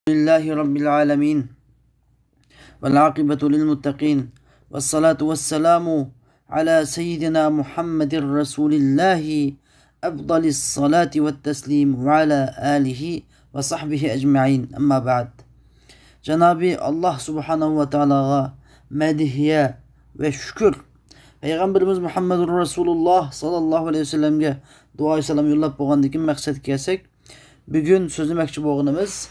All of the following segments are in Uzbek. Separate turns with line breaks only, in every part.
لله رب العالمين والعاقبة للمتقين والصلاة والسلام على سيدنا محمد رسول الله أفضل الصلاة والتسليم وعلى آله وصحبه أجمعين. أما بعد. Cenab-ı Allah Subhanahu ve Teala'ya medhiye ve şükür. Peygamberimiz Muhammedur Resulullah sallallahu aleyhi ve sellem'ge dua salam yollap bolgandan maksat kelsek, bugün sözlemoqchi bo'lganimiz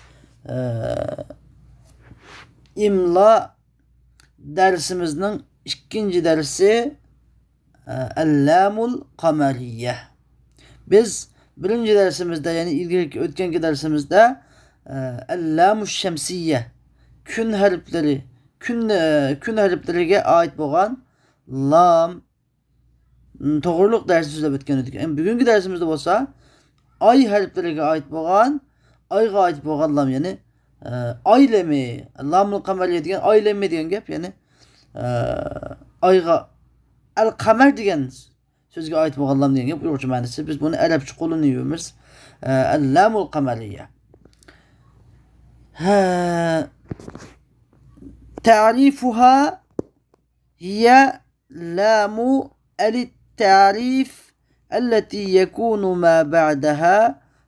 imla dersimizning ikinci dersi Allamul Qamariyye. Biz birinci dersimizde, yani ilgili ötkenki dersimizde Allamuş Şemsiyye, kün harfleri, kün harfleriga ait bo'lgan lam to'g'riliq dersi so'zlab o'tgan edik. Bugungi dersimizde bo'lsa ay harfleriga ait bo'lgan, ayga ait bo'lgan lam, yani aylemi, lamul qamariyye degan aylemi degan gap, yani ayga al qamar degan sözge ait bo'lgan lam degan gap uyg'urcha ma'nosi. Biz buni arabcha qo'llanamiz. Allamul qamariyye. تعريفها هي لام التعريف التي يكون ما بعدها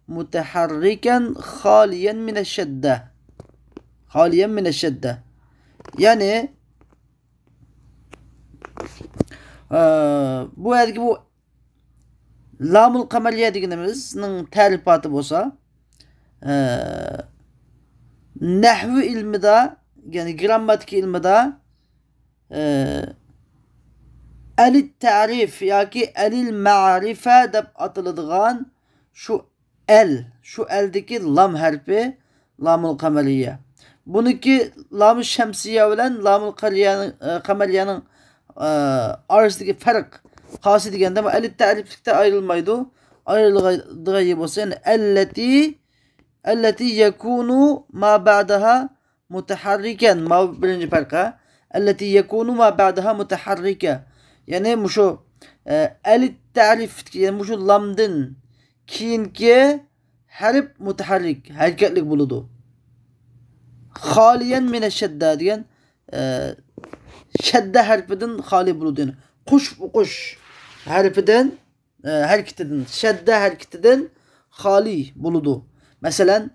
متحركا خاليا من الشدة. خاليا من الشدة. Yani bu ergi bu lamul kamariye deganimizning ta'rifati bo'lsa, nahvi ilmida, yani grammatik ilmida alit ta'rif yoki alil ma'rifa deb atiladigan şu eldeki lam harfi lamul kamariye. Buniki lam-ı şemsiye bilen lamul kamariyenin arasidagi farq qasi deganda alit ta'riflikda ayrılmaydı. Ayrıldığı gibi olsa, yani elleti yekunu ma ba'daha mutaharriken, ma birinci farqa elleti yekunu ma ba'daha mutaharrike, yani muşu alit ta'rif, yani muşu lamdın kiyinki harf mutaharrik, hareketlik buludu. Haliyen mine şedda degan şedda harfidan hali buludu, yani kuş harfidan hareketinden, şedda hareketinden hali buludu. Mesela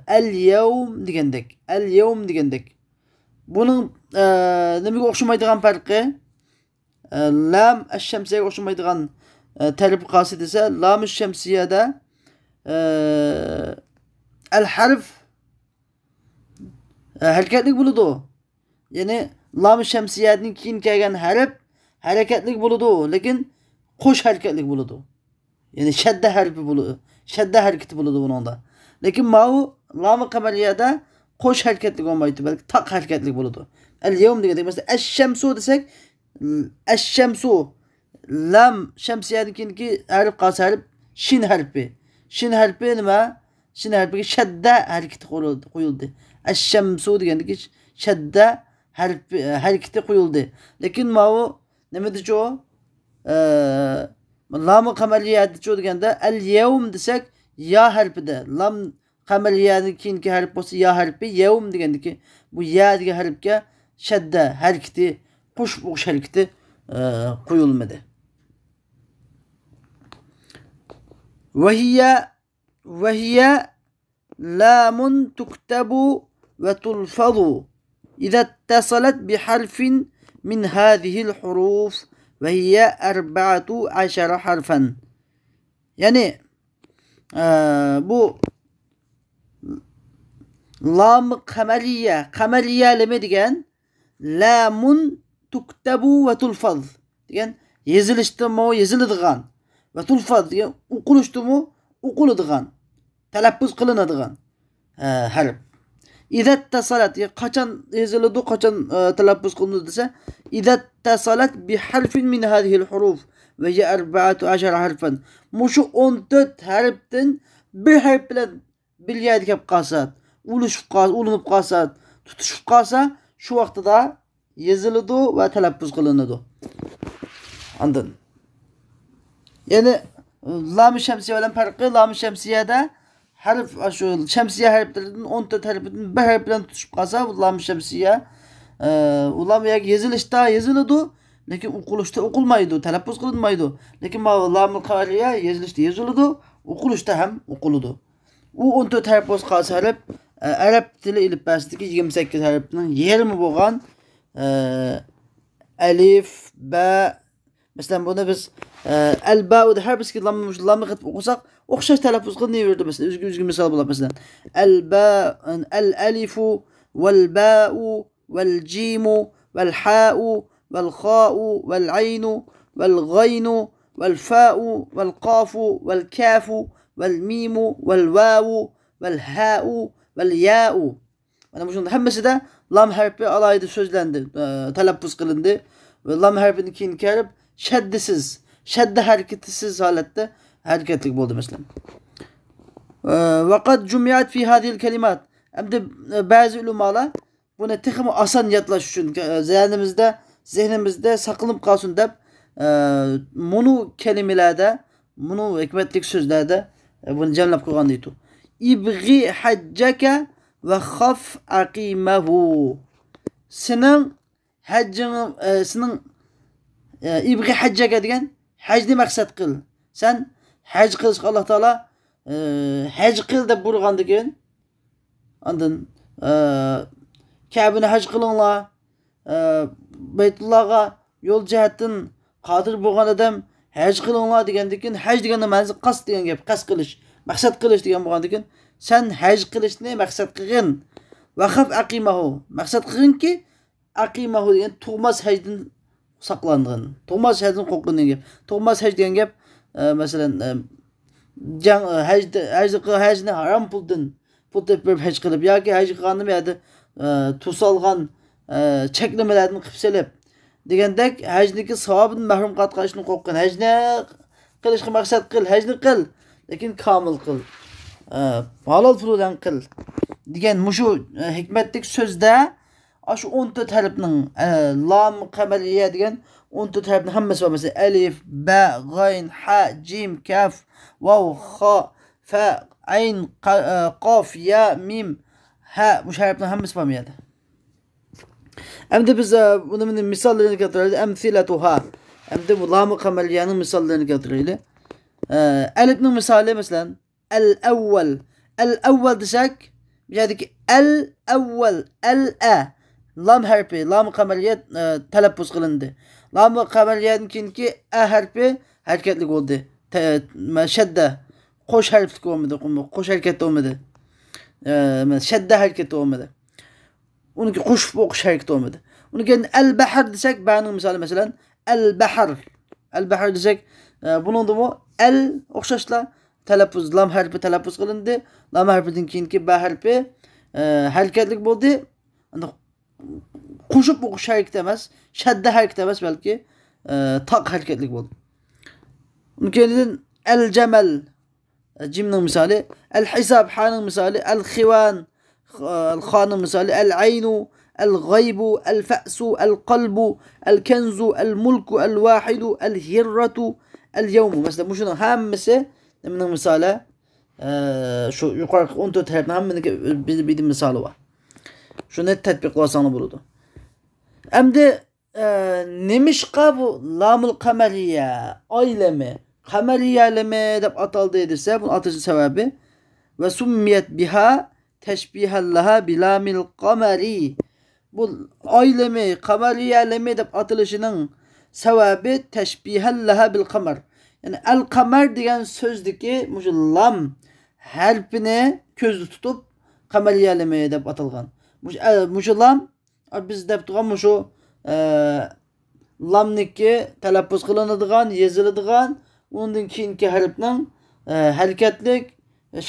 el-yevm degendek. Bunun nimaga o'xshamaydigan farqi, lam ash-shamsiyaga o'xshamaydigan ta'rif qasi desa, lam ash-shamsiyada al-harf hareketlik buludu. Yani lam ash-shamsiyaning keyin kelgan harf hareketlik buludu, lekin qo'sh hareketlik buludu. Yani shadda harfi buludu. Shadda hareketi buludu bununda. Lekin ma'u lam-ı qamariyada qo'sh hareketlik olmaydi, balki taq hareketlik buludu. El-yevm dedik, mesela eş-şemsu desek, eş-şemsu lam şemsiyadagi harf qasi harf shin harfi. Shin harfi nima? Shin harfiga shadda hareketi qo'yildi. Eş-şemsu degandagi shadda harfi hareketi qo'yildi. Lekin ma'u nima dechu? Lam-ı qamariyada deganda el-yevm desek, ya harfida lam qamariyani keyingi harf bo'lsa ya harfi, yevm degandiki bu ya degan harfga shadda hareketi, qo'sh hareketi qo'yilmadi. Ve hiye lamun tuktabu ve tulfazu iza ittasalat bi harfin min hadihil huruf ve hiye 14 harfen. Yani bu lam kamariye leme degan lamun tuktabu ve tulfaz degan yezilishdimi, yeziladigan, ve tulfaz degan o'qilishdimi, o'qiladigan, talaffuz qilinadigan harf. İza ittasalat, qachon yeziladi, qachon talaffuz qilinadi desa, iza ittasalat bi harfin min hadihil huruf ve hiye 14 harfen. Mushu 14 harfdan bir harf bilan birga kelib qolsa, ulinib qolsa, tutishib qolsa, shu vaqtida yeziladi va talaffuz qilinadi. Ondan. Yani lam-ı şemsiye bilan farqi, lam-ı şemsiyada harf şu şemsiye harflerinden 14 harfinden bir harf bilen tutuşup kalsa lam şemsiye ulam ya yazılışta yazılıdı lekin okuluşta okulmaydı telaffuz kılınmaydı lekin lam kariye yazılışta yazılıdı okuluşta hem okuludu u 14 harf boz kalsa harf Arap dili ilipbasidagi 28 harfning yarmi bo'lgan alif ba masalan buni biz al ba da har biski lamni qilib o'qisak o'xshash talaffuz qilinaverdi masalan o'zga misol bo'ladi masalan al ba al alifu wal ba'u wal jimu wal ha'u wal kha'u wal aynu wal ghaynu wal fa'u wal qafu wal kafu wal mimu wal wawu wal ha'u wal ya'u. Mana bu shunda hammasi da lam harfi alayda so'zlandi, talaffuz qilindi va lam harfining keyin kelib shaddisiz, shadda harakatisiz holatda harakatlik bo'ldi masalan. Va qad jumiyat fi hadhihi al-kalimat. Endi ba'zi ulamolar buni texmi oson yodlash uchun zihnimizda saqlanib qolsin deb bunu kelimelarda, bunu hikmatli so'zlarda buni jamlab qo'ygan deydi. İbghi haccaka ve khaf aqimahu. Senin haccını, senin ibghi haccaka degan hajni maqsad qil. Sen haj qilishga Alloh taolo haj qil deb buyurgandan keyin ondan Ka'bani haj qilinglar, Baytullahga yo'l jihatdan qodir bo'lgan odam haj qilinglar degandan keyin haj degan ma'nosi qasd degan gap, qasd qilish. Maqsad qilish degan bo'lgandan keyin sen haj qilishni maqsad qilgin. Vaqaf aqimahu. Maqsad qilginki aqimahu degan tug'mas hajdan saqlandin. Tug'mas hajdan qo'rqin degan gap. Tug'mas haj degan gap masalan hajni harom puldan pul tepib haj qilib yoki haj qilganni yerda to'salgan cheklamalarni qilib selib degandek hajniki savobini mahrum qilishni qo'rqin. Hajni qilishga maqsad qil, hajni qil. Lekin kamil qil. Halol puldan qil. Degan mushu hikmatlik so'zda shu 14 harfning lam qamaliya degan 14 harfning hammasi bor. Masalan alif, ba, g'ayn, ha, jim, kaf, vav, kha, fa, ayn, qaf, ya, mim, ha mush harfning hammasi bor bu yerda. Endi biz buni misollarini keltiraylik. Amsilatuha. Endi bu lam qamaliyaning misollarini keltiraylik. Alifning misoli masalan al-awwal. Al-awwal desak, bu yerdagi al-awwal, al-a lam harfi, lam qamaliyat talaffuz qilindi. Lam qamaliyatning keyingi a harfi harakatli bo'ldi. Shadda qo'sh harflik bo'lmadi, qo'sh harakat bo'lmadi. Shadda harakat bo'lmadi. Uniki qo'shib o'qish harakat bo'lmadi. Uniki al-bahr desak, ba'ning misoli masalan al-bahr. Al-bahr desak, buningda bu al o'xshashlar talaffuz lam harfi talaffuz qilindi. Lam harfidan keyingi ba harfi harakatlik bo'ldi. Qo'shib o'qish harakat emas, shadda harakat emas, balki taq harakatlik bo'ldi. Undan al-jamal jimning misoli, al-hisab haning misoli, al-khiwan al-khaning misoli, al-aynu al-ghaybu al-fa'su al-qalbu al-kanzu al-mulku al-wahidu al-hirratu al-yawmu. Masalan, bu shunun hammasi nimaning misoli? Shu yuqorqi 14 harfning hammasiga bir misoli bor. Shuni tatbiq qilsanglar bo'ladi. Endi nemishqa bu lamul qamariya oylami, qamariyalimi deb ataldi desa, bu atash sababi va summiyat biha tashbihan laha bilamil qamari. Bu oylami, qamariyalimi deb atalishining sababi tashbihan laha bil qamar. Yani al-qamar degan so'zdagi mushu lam harfini ko'zda tutib qamariyalimi deb atalgan. Mushu lam biz deb turgan mushu lamniki talaffuz qilinadigan, yoziladigan, undan keyingi harfning harakatlik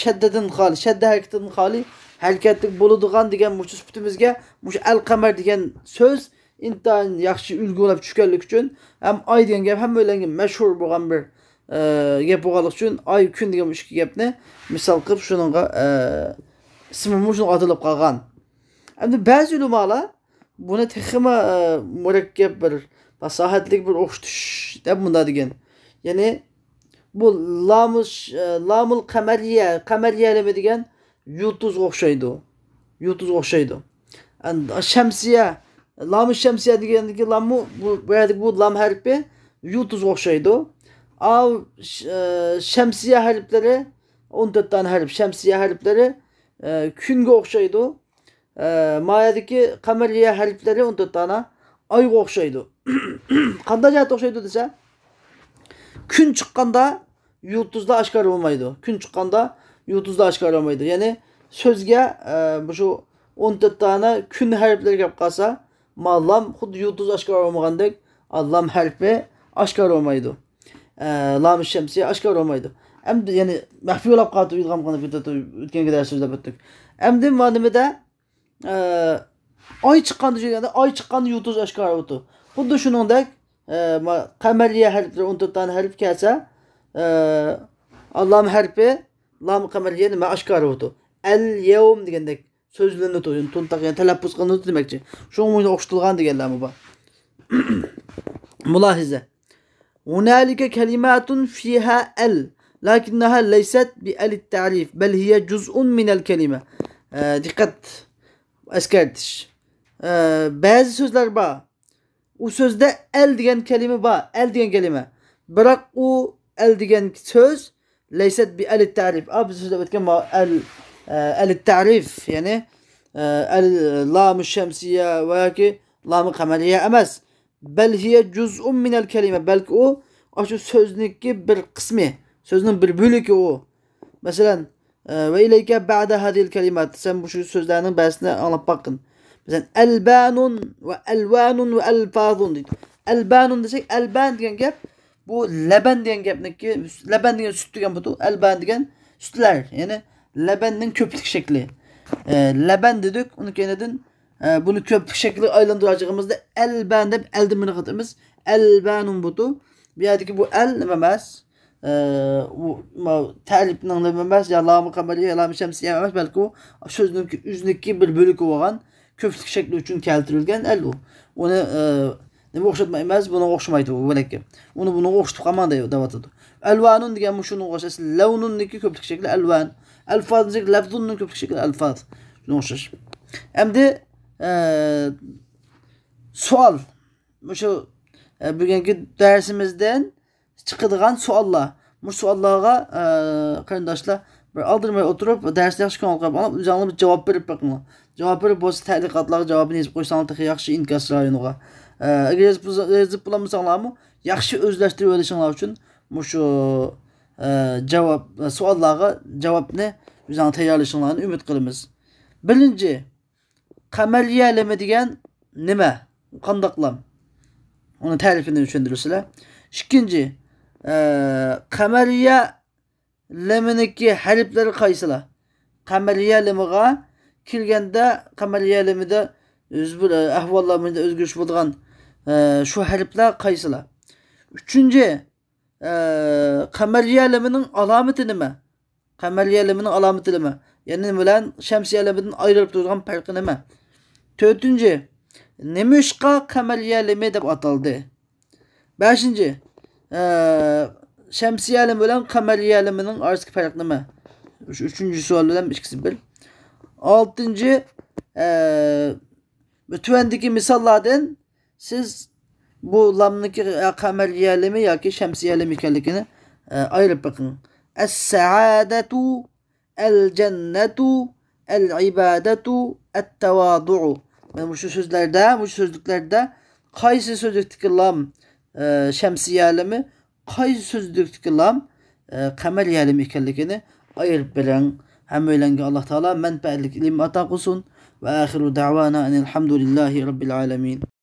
shaddadan xoli, shadda harakatidan xoli harakatlik bo'ladigan degan mushu sifatimizga mushu al-qamar degan so'z intayin yaxshi ulg'olab tushganlik uchun ham oy degan gap ham o'ylangan mashhur bo'lgan bir gap bo'lganlik uchun oy kun degan ikki gapni misol qilib shuningga ismi shunga atalib qolgan. Endi ba'zi ulamolar buni texma murakkab bir fasohatlik bir o'qitish deb bunda degan. Ya'ni bu lamul kameriye leme degen yutuz okşaydı. Yutuz okşaydı. Şemsiye lam-ı şemsiye degendeki lamı bu lam harfi yutuz okşaydı. Av şemsiye harfleri 14 tane harf. Şemsiye harfleri künge okşaydı. Mayadaki kameriye harfleri 14 tane ayga okşaydı. Qanday jat okşaydı dese kun chiqqanda yulduzda oshkor bo'lmaydi. Kun chiqqanda yulduzda oshkor bo'lmaydi. Ya'ni so'zga shu 14 tane kun harflari kelib qolsa, lam xuddi yulduz oshkor bo'lmagandek, lam harfi oshkor bo'lmaydi. Lam shamsiya oshkor bo'lmaydi. Endi ya'ni maxfiy bo'lib qoldi, yilg'am qilib o'tgan dars so'zlab o'tdik. Endi nimada oy chiqqanda deganda oy chiqqanda yulduz oshkor bo'ldi. Xuddi shuningdek kameriye harfleri 14 tane harf kelsa, lam harfi lam kameriye nima oshkor bo'ldi. El yevm degandek so'zlarni to'ntaq yani talaffuz qilindi demakchi. Shunga o'xshatilgan deganlarmi bor. Mulohiza. Hunalika kalimatun fiha el lakinnaha leysat bi el-ta'rif bel hiye cuz'un min el-kelime. Dikkat eskartish. Bazı sözler var. O sözde el degen kelime var. El degen kelime. Bırak o el degen söz leyset bi el-ta'rif. Abi sözde ötken var el-ta'rif yani lam-ı şemsiye veya ki lam-ı kameriye emez. Bel hiye cuz'un minel kelime. Belki o şu sözünki bir kısmı. Sözünün bir bölükü o. Mesela ve ileyke ba'de hadil kelimat. Sen bu şu sözlerinin bazısını anlat bakın. Mesela elbanun ve elvanun ve elfazun deydi. Elbanun desek elban degen gap bu leben degen gapniki leben degen süt degen bu. Elban degen sütler. Yani lebenin köpük şekli. Leben dedik. Onu kenedin bunu köpük şekli aylandıracağımızda elban deb eldimini katımız. Elbanun budu. Bir yerdeki bu el nememez. Talip nememez. Ya lam-ı kameriye ya lam-ı şemsiye nememez. Belki o sözünün yüzündeki bir bölük olan köpük şekli için keltirilgen el o. Onu nima o'xshatmaymiz, buni o'xshamaydi u balaki. Uni buni o'xshatib qolmanda da'vatadi. Alvanun degan shuni o'xshash. Laununniki ko'plik shakli alvan. Alfaz desak lafzunning ko'plik shakli alfaz. Shuni o'xshash. Endi savol. Shu bugungi darsimizdan chiqadigan savollar. Bu savollarga qarindoshlar bir aldırmay oturup dersni yaxshi ko'ngil qilib olib, o'zingizlar javob berib boqinglar. Javob berib bo'lsa ta'liqotlarga javobini yozib qo'ysangiz texi yaxshi inkaslayınıga. Agar yozib bulamsanglarmi, yaxshi o'zlashtirib olishinglar uchun shu javob savollarga javobni o'zingizlar tayyorlashinglarni umid qilamiz. Birinchi, qamariya lama degan nima? Qandaqlam? Uni ta'rifini tushuntirsizlar. Ikkinchi, qamariya laminiki harflari qaysilar? Qamariya lamiga kelganda qamariya lamida o'zbir ahvollarda o'zgarish bo'lgan shu harflar qaysilar? Uchinchi, qamariya lamining alomati nima? Qamariya lamining alomati nima? Ya'ni bilan shamsiya lamidan ayrilib turgan farqi nima? To'rtinchi, nima ishqa qamariya lami deb ataldi? Beshinchi, shamsiya lam bilan qamariya lamining orasidagi farq nima? Uchinchi savol bilan ikkisi bir. Altıncı, tuvandagi misollardan siz bu lamniki qamariya lami yoki shamsiya lam ekanligini ayirib bakın. Es-sa'adatu, el-cennetu, el-ibadetu, et-tevadu'u. Bu sözlüklerde qaysi sözlükteki lam shamsiya lami, qaysi sözlükteki lam qamariya lami ekanligini ayirib bilen. Hamdülillah Allah Teala menfaatlik ilim ata qilsin ve ahiru da'vana enelhamdülillahi rabbil alamin.